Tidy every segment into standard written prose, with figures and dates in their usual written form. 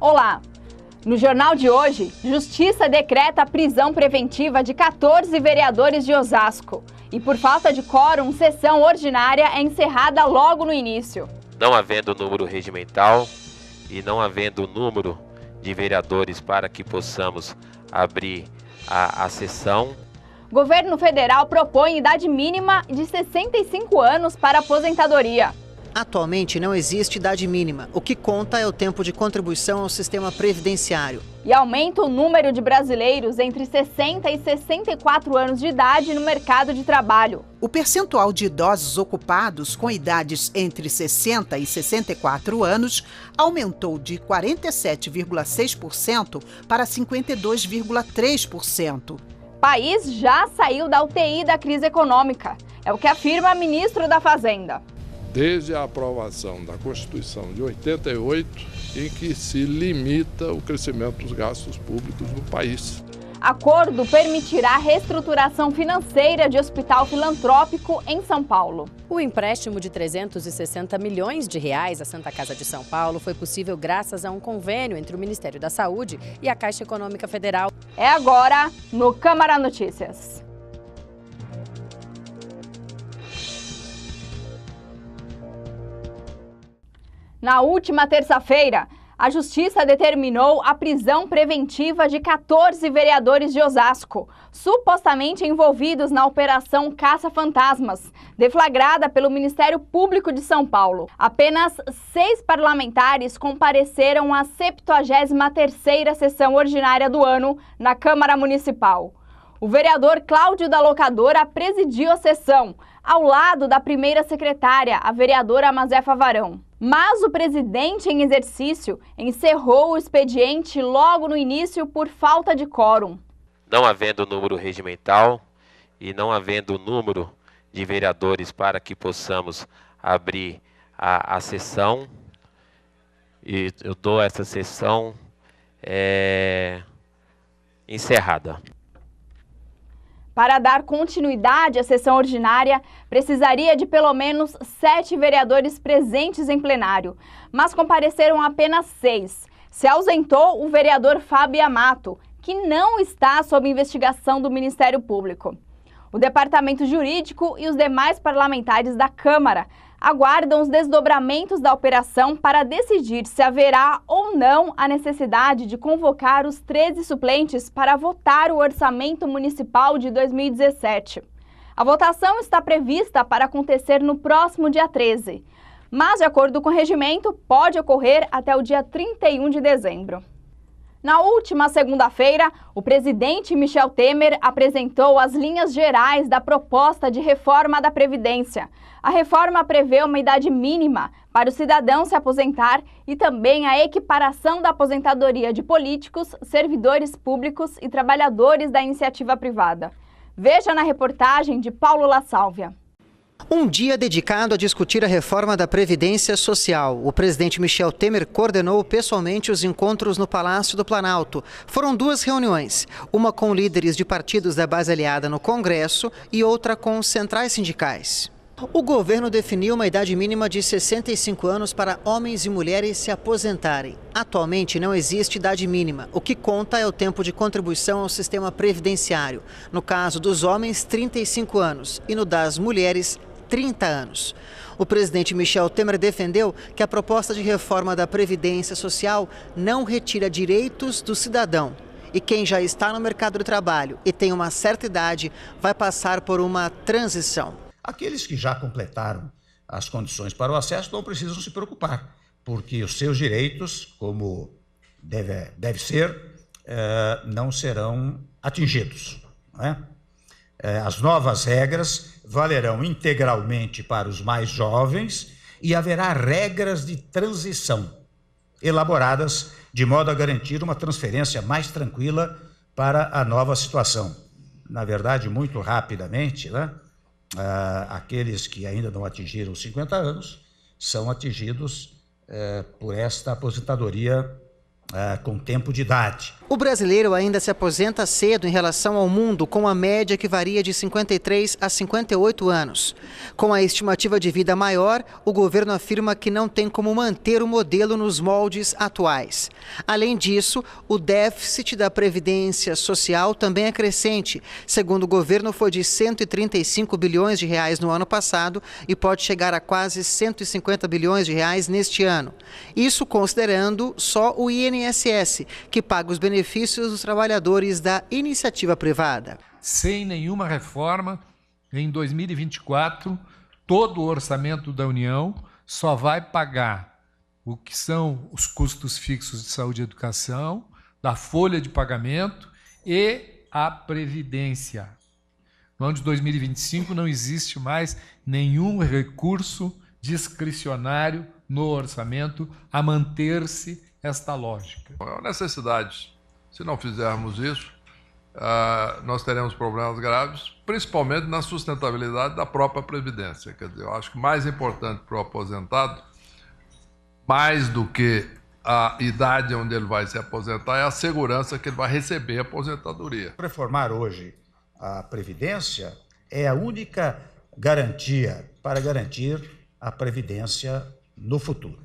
Olá! No jornal de hoje, Justiça decreta a prisão preventiva de 14 vereadores de Osasco. E por falta de quórum, sessão ordinária é encerrada logo no início. Não havendo número regimental e não havendo número de vereadores para que possamos abrir a sessão. Governo federal propõe idade mínima de 65 anos para aposentadoria. Atualmente não existe idade mínima. O que conta é o tempo de contribuição ao sistema previdenciário. E aumenta o número de brasileiros entre 60 e 64 anos de idade no mercado de trabalho. O percentual de idosos ocupados com idades entre 60 e 64 anos aumentou de 47,6% para 52,3%. País já saiu da UTI da crise econômica. É o que afirma o ministro da Fazenda. Desde a aprovação da Constituição de 88, em que se limita o crescimento dos gastos públicos no país. Acordo permitirá reestruturação financeira de hospital filantrópico em São Paulo. O empréstimo de 360 milhões de reais à Santa Casa de São Paulo foi possível graças a um convênio entre o Ministério da Saúde e a Caixa Econômica Federal. É agora no Câmara Notícias. Na última terça-feira, a Justiça determinou a prisão preventiva de 14 vereadores de Osasco, supostamente envolvidos na Operação Caça-Fantasmas, deflagrada pelo Ministério Público de São Paulo. Apenas 6 parlamentares compareceram à 73ª sessão ordinária do ano na Câmara Municipal. O vereador Cláudio da Locadora presidiu a sessão, ao lado da primeira secretária, a vereadora Mazefa Varão. Mas o presidente em exercício encerrou o expediente logo no início por falta de quórum. Não havendo número regimental e não havendo número de vereadores para que possamos abrir a sessão, e eu dou essa sessão encerrada. Para dar continuidade à sessão ordinária, precisaria de pelo menos 7 vereadores presentes em plenário, mas compareceram apenas 6. Se ausentou o vereador Fábio Amato, que não está sob investigação do Ministério Público. O Departamento Jurídico e os demais parlamentares da Câmara aguardam os desdobramentos da operação para decidir se haverá ou não a necessidade de convocar os 13 suplentes para votar o orçamento municipal de 2017. A votação está prevista para acontecer no próximo dia 13, mas, de acordo com o regimento, pode ocorrer até o dia 31 de dezembro. Na última segunda-feira, o presidente Michel Temer apresentou as linhas gerais da proposta de reforma da Previdência. A reforma prevê uma idade mínima para o cidadão se aposentar e também a equiparação da aposentadoria de políticos, servidores públicos e trabalhadores da iniciativa privada. Veja na reportagem de Paulo La Sálvia. Um dia dedicado a discutir a reforma da Previdência Social. O presidente Michel Temer coordenou pessoalmente os encontros no Palácio do Planalto. Foram 2 reuniões, uma com líderes de partidos da base aliada no Congresso e outra com centrais sindicais. O governo definiu uma idade mínima de 65 anos para homens e mulheres se aposentarem. Atualmente não existe idade mínima. O que conta é o tempo de contribuição ao sistema previdenciário. No caso dos homens, 35 anos e no das mulheres, 30 anos. O presidente Michel Temer defendeu que a proposta de reforma da Previdência Social não retira direitos do cidadão. E quem já está no mercado de trabalho e tem uma certa idade vai passar por uma transição. Aqueles que já completaram as condições para o acesso não precisam se preocupar, porque os seus direitos, como deve ser, não serão atingidos, não é? As novas regras valerão integralmente para os mais jovens e haverá regras de transição elaboradas de modo a garantir uma transferência mais tranquila para a nova situação. Na verdade, muito rapidamente, né, aqueles que ainda não atingiram os 50 anos são atingidos por esta aposentadoria com tempo de idade. O brasileiro ainda se aposenta cedo em relação ao mundo, com a média que varia de 53 a 58 anos. Com a estimativa de vida maior, o governo afirma que não tem como manter o modelo nos moldes atuais. Além disso, o déficit da Previdência Social também é crescente. Segundo o governo, foi de 135 bilhões de reais no ano passado e pode chegar a quase 150 bilhões de reais neste ano. Isso considerando só o INSS, que paga os benefícios dos trabalhadores da iniciativa privada. Sem nenhuma reforma, em 2024, todo o orçamento da União só vai pagar o que são os custos fixos de saúde e educação, da folha de pagamento e a Previdência. No ano de 2025 não existe mais nenhum recurso discricionário no orçamento a manter-se esta lógica. É uma necessidade. Se não fizermos isso, nós teremos problemas graves, principalmente na sustentabilidade da própria Previdência. Quer dizer, eu acho que mais importante para o aposentado, mais do que a idade onde ele vai se aposentar, é a segurança que ele vai receber a aposentadoria. Reformar hoje a Previdência é a única garantia para garantir a Previdência no futuro.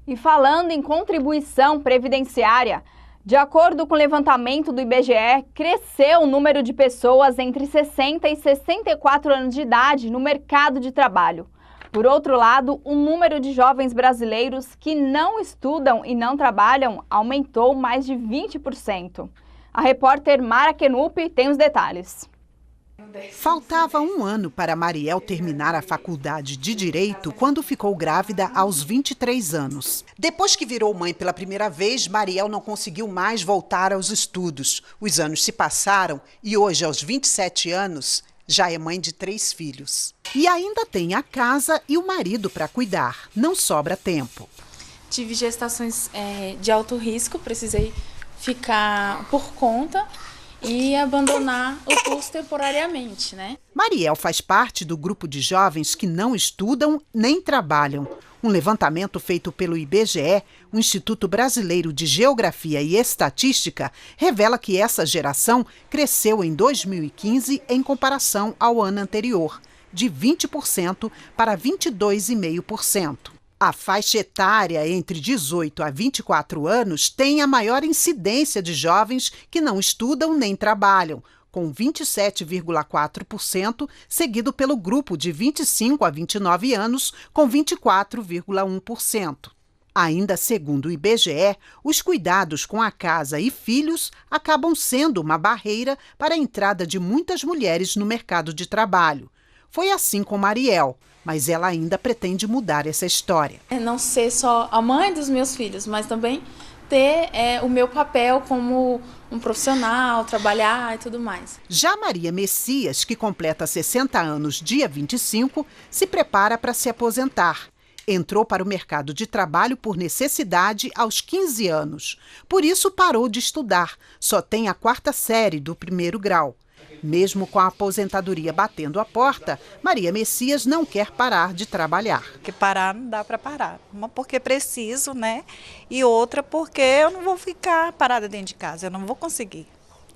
E falando em contribuição previdenciária, de acordo com o levantamento do IBGE, cresceu o número de pessoas entre 60 e 64 anos de idade no mercado de trabalho. Por outro lado, o número de jovens brasileiros que não estudam e não trabalham aumentou mais de 20%. A repórter Mara Kenup tem os detalhes. Faltava um ano para Mariel terminar a faculdade de Direito quando ficou grávida aos 23 anos. Depois que virou mãe pela primeira vez, Mariel não conseguiu mais voltar aos estudos. Os anos se passaram e hoje, aos 27 anos, já é mãe de 3 filhos. E ainda tem a casa e o marido para cuidar. Não sobra tempo. Tive gestações de alto risco, precisei ficar por conta e abandonar o curso temporariamente, né? Mariel faz parte do grupo de jovens que não estudam nem trabalham. Um levantamento feito pelo IBGE, o Instituto Brasileiro de Geografia e Estatística, revela que essa geração cresceu em 2015 em comparação ao ano anterior, de 20% para 22,5%. A faixa etária entre 18 a 24 anos tem a maior incidência de jovens que não estudam nem trabalham, com 27,4%, seguido pelo grupo de 25 a 29 anos, com 24,1%. Ainda segundo o IBGE, os cuidados com a casa e filhos acabam sendo uma barreira para a entrada de muitas mulheres no mercado de trabalho. Foi assim com Mariel, mas ela ainda pretende mudar essa história. Não ser só a mãe dos meus filhos, mas também ter o meu papel como um profissional, trabalhar e tudo mais. Já Maria Messias, que completa 60 anos dia 25, se prepara para se aposentar. Entrou para o mercado de trabalho por necessidade aos 15 anos. Por isso parou de estudar, só tem a 4ª série do 1º grau. Mesmo com a aposentadoria batendo a porta, Maria Messias não quer parar de trabalhar. Porque parar não dá para parar. Uma porque preciso, né? E outra porque eu não vou ficar parada dentro de casa, eu não vou conseguir,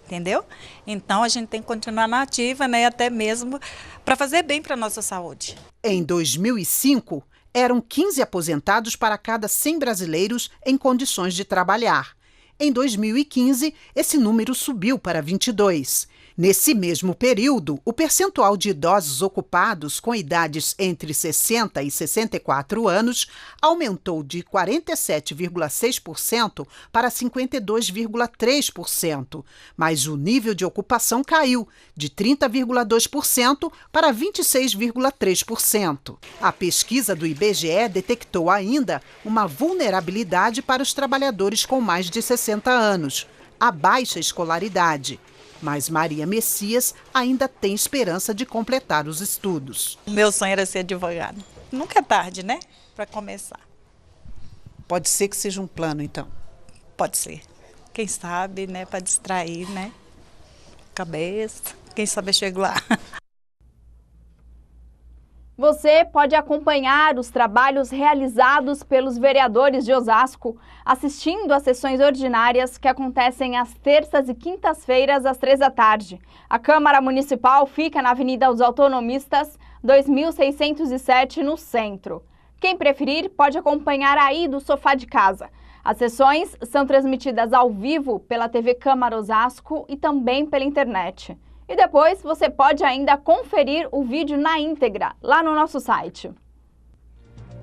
entendeu? Então a gente tem que continuar na ativa, né? Até mesmo para fazer bem para a nossa saúde. Em 2005, eram 15 aposentados para cada 100 brasileiros em condições de trabalhar. Em 2015, esse número subiu para 22. Nesse mesmo período, o percentual de idosos ocupados com idades entre 60 e 64 anos aumentou de 47,6% para 52,3%, mas o nível de ocupação caiu de 30,2% para 26,3%. A pesquisa do IBGE detectou ainda uma vulnerabilidade para os trabalhadores com mais de 60 anos, a baixa escolaridade. Mas Maria Messias ainda tem esperança de completar os estudos. O meu sonho era ser advogado. Nunca é tarde, né? Para começar. Pode ser que seja um plano, então? Pode ser. Quem sabe, né? Para distrair, né? Cabeça. Quem sabe eu chego lá. Você pode acompanhar os trabalhos realizados pelos vereadores de Osasco assistindo às sessões ordinárias que acontecem às terças e quintas-feiras às 15h. A Câmara Municipal fica na Avenida dos Autonomistas, 2607, no centro. Quem preferir pode acompanhar aí do sofá de casa. As sessões são transmitidas ao vivo pela TV Câmara Osasco e também pela internet. E depois você pode ainda conferir o vídeo na íntegra, lá no nosso site.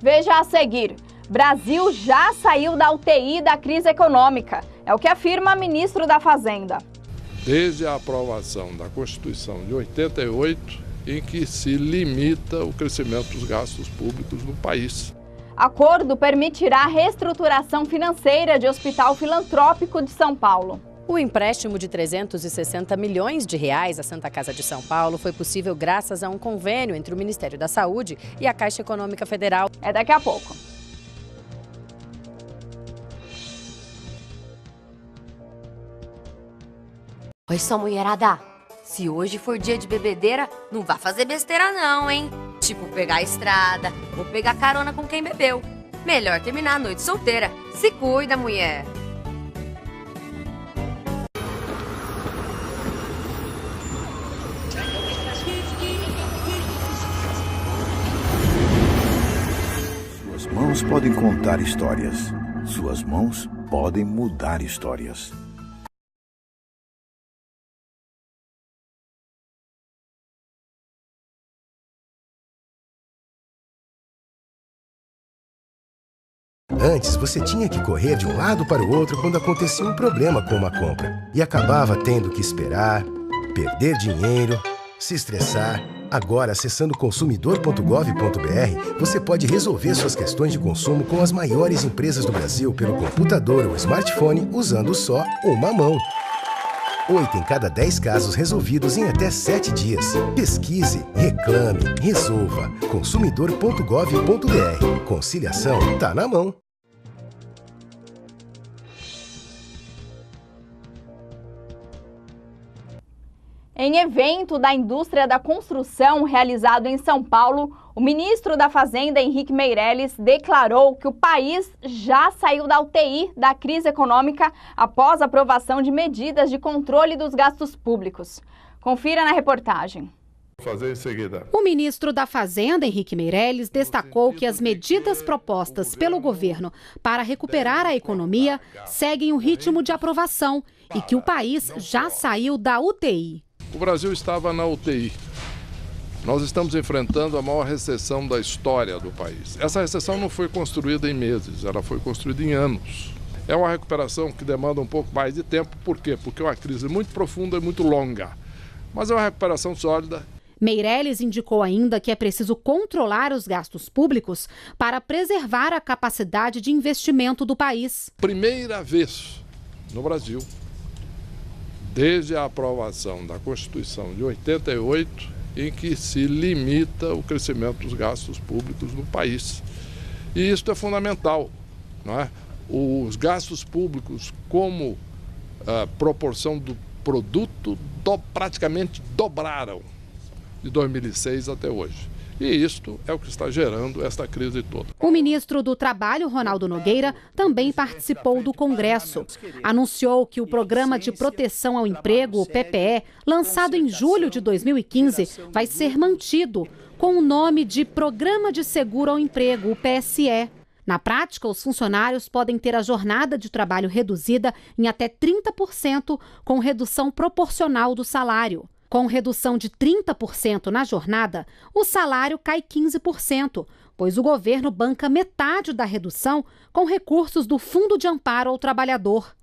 Veja a seguir: Brasil já saiu da UTI da crise econômica. É o que afirma o ministro da Fazenda. Desde a aprovação da Constituição de 88, em que se limita o crescimento dos gastos públicos no país. Acordo permitirá a reestruturação financeira de Hospital Filantrópico de São Paulo. O empréstimo de 360 milhões de reais à Santa Casa de São Paulo foi possível graças a um convênio entre o Ministério da Saúde e a Caixa Econômica Federal. É daqui a pouco. Oi, só mulherada. Se hoje for dia de bebedeira, não vá fazer besteira não, hein? Tipo, pegar a estrada ou pegar carona com quem bebeu. Melhor terminar a noite solteira. Se cuida, mulher. Suas mãos podem contar histórias. Suas mãos podem mudar histórias. Antes, você tinha que correr de um lado para o outro quando acontecia um problema com uma compra. E acabava tendo que esperar, perder dinheiro, se estressar. Agora, acessando consumidor.gov.br, você pode resolver suas questões de consumo com as maiores empresas do Brasil pelo computador ou smartphone usando só uma mão. 8 em cada 10 casos resolvidos em até 7 dias. Pesquise, reclame, resolva. Consumidor.gov.br. Conciliação tá na mão. Em evento da indústria da construção realizado em São Paulo, o ministro da Fazenda, Henrique Meirelles, declarou que o país já saiu da UTI da crise econômica após a aprovação de medidas de controle dos gastos públicos. Confira na reportagem. Fazer em seguida. O ministro da Fazenda, Henrique Meirelles, destacou que as medidas propostas pelo governo para recuperar a economia seguem o ritmo de aprovação e que o país já saiu da UTI. O Brasil estava na UTI. Nós estamos enfrentando a maior recessão da história do país. Essa recessão não foi construída em meses, ela foi construída em anos. É uma recuperação que demanda um pouco mais de tempo. Por quê? Porque é uma crise muito profunda e muito longa. Mas é uma recuperação sólida. Meirelles indicou ainda que é preciso controlar os gastos públicos para preservar a capacidade de investimento do país. Primeira vez no Brasil, desde a aprovação da Constituição de 88, em que se limita o crescimento dos gastos públicos no país. E isso é fundamental, não é? Os gastos públicos, como proporção do produto, praticamente dobraram de 2006 até hoje. E isto é o que está gerando esta crise toda. O ministro do Trabalho, Ronaldo Nogueira, também participou do Congresso. Anunciou que o Programa de Proteção ao Emprego, o PPE, lançado em julho de 2015, vai ser mantido com o nome de Programa de Seguro ao Emprego, o PSE. Na prática, os funcionários podem ter a jornada de trabalho reduzida em até 30%, com redução proporcional do salário. Com redução de 30% na jornada, o salário cai 15%, pois o governo banca metade da redução com recursos do Fundo de Amparo ao Trabalhador.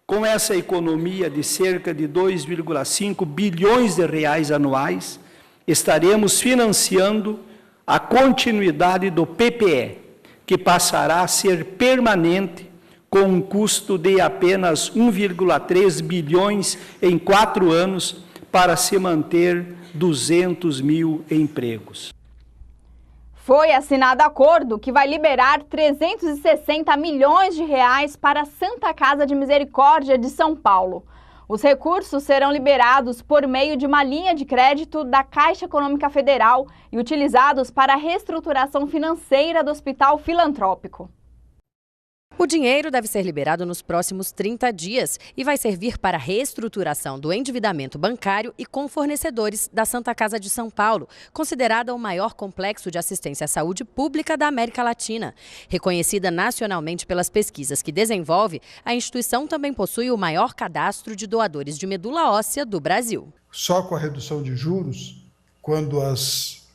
Com essa economia de cerca de 2,5 bilhões de reais anuais, estaremos financiando a continuidade do PPE, que passará a ser permanente com um custo de apenas 1,3 bilhões em 4 anos, para se manter 200 mil empregos. Foi assinado acordo que vai liberar 360 milhões de reais para a Santa Casa de Misericórdia de São Paulo. Os recursos serão liberados por meio de uma linha de crédito da Caixa Econômica Federal e utilizados para a reestruturação financeira do Hospital Filantrópico. O dinheiro deve ser liberado nos próximos 30 dias e vai servir para a reestruturação do endividamento bancário e com fornecedores da Santa Casa de São Paulo, considerada o maior complexo de assistência à saúde pública da América Latina. Reconhecida nacionalmente pelas pesquisas que desenvolve, a instituição também possui o maior cadastro de doadores de medula óssea do Brasil. Só com a redução de juros, quando as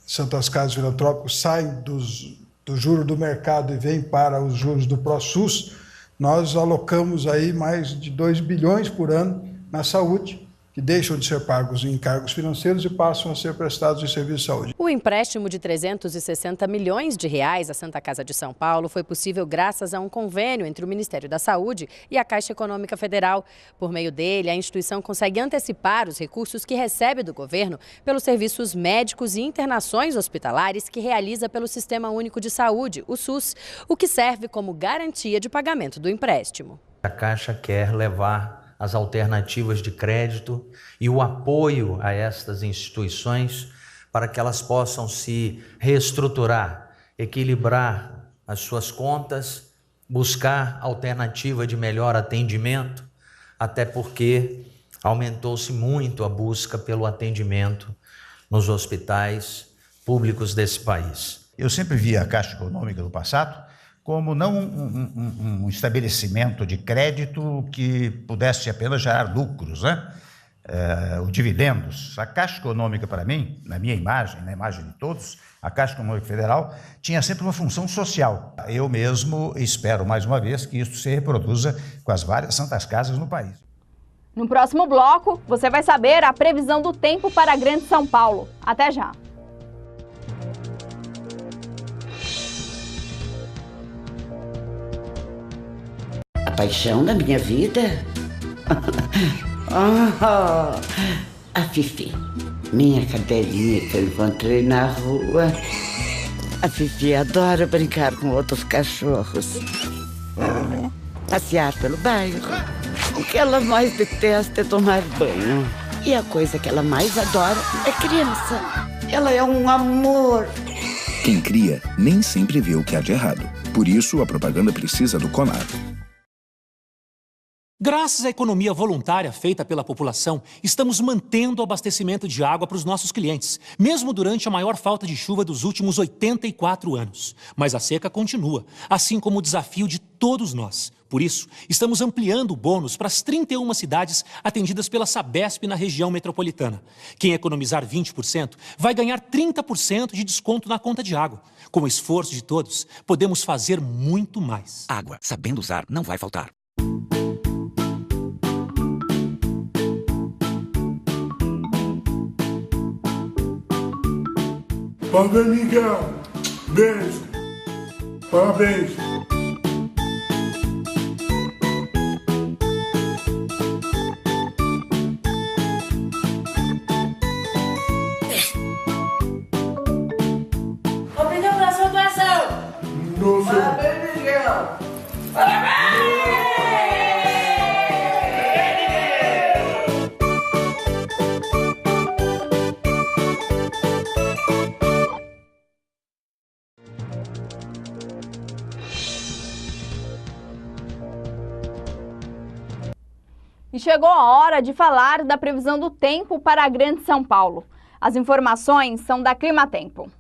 Santas Casas Filantrópicas saem do juro do mercado e vem para os juros do ProSUS, nós alocamos aí mais de 2 bilhões por ano na saúde, que deixam de ser pagos em encargos financeiros e passam a ser prestados em serviços de saúde. O empréstimo de 360 milhões de reais à Santa Casa de São Paulo foi possível graças a um convênio entre o Ministério da Saúde e a Caixa Econômica Federal. Por meio dele, a instituição consegue antecipar os recursos que recebe do governo pelos serviços médicos e internações hospitalares que realiza pelo Sistema Único de Saúde, o SUS, o que serve como garantia de pagamento do empréstimo. A Caixa quer levar as alternativas de crédito e o apoio a estas instituições para que elas possam se reestruturar, equilibrar as suas contas, buscar alternativa de melhor atendimento, até porque aumentou-se muito a busca pelo atendimento nos hospitais públicos desse país. Eu sempre vi a Caixa Econômica do passado como não um estabelecimento de crédito que pudesse apenas gerar lucros, né? Ou dividendos. A Caixa Econômica, para mim, na minha imagem, na imagem de todos, a Caixa Econômica Federal tinha sempre uma função social. Eu mesmo espero, mais uma vez, que isso se reproduza com as várias Santas Casas no país. No próximo bloco, você vai saber a previsão do tempo para a Grande São Paulo. Até já! A paixão da minha vida? A Fifi, minha cadelinha que eu encontrei na rua. A Fifi adora brincar com outros cachorros, passear pelo bairro. O que ela mais detesta é tomar banho. E a coisa que ela mais adora é criança. Ela é um amor. Quem cria nem sempre vê o que há de errado. Por isso, a propaganda precisa do CONAR. Graças à economia voluntária feita pela população, estamos mantendo o abastecimento de água para os nossos clientes, mesmo durante a maior falta de chuva dos últimos 84 anos. Mas a seca continua, assim como o desafio de todos nós. Por isso, estamos ampliando o bônus para as 31 cidades atendidas pela Sabesp na região metropolitana. Quem economizar 20% vai ganhar 30% de desconto na conta de água. Com o esforço de todos, podemos fazer muito mais. Água, sabendo usar, não vai faltar. Parabéns, Miguel. Beijo. Parabéns. Obrigado pela sua doação. Parabéns, Miguel. Parabéns. E chegou a hora de falar da previsão do tempo para a Grande São Paulo. As informações são da Climatempo.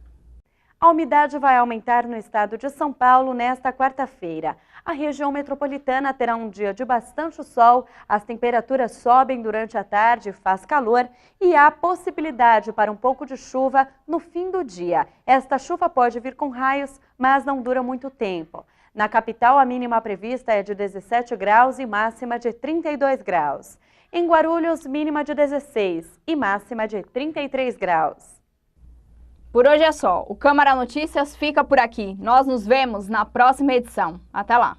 A umidade vai aumentar no estado de São Paulo nesta quarta-feira. A região metropolitana terá um dia de bastante sol, as temperaturas sobem durante a tarde, faz calor e há possibilidade para um pouco de chuva no fim do dia. Esta chuva pode vir com raios, mas não dura muito tempo. Na capital, a mínima prevista é de 17 graus e máxima de 32 graus. Em Guarulhos, mínima de 16 e máxima de 33 graus. Por hoje é só. O Câmara Notícias fica por aqui. Nós nos vemos na próxima edição. Até lá!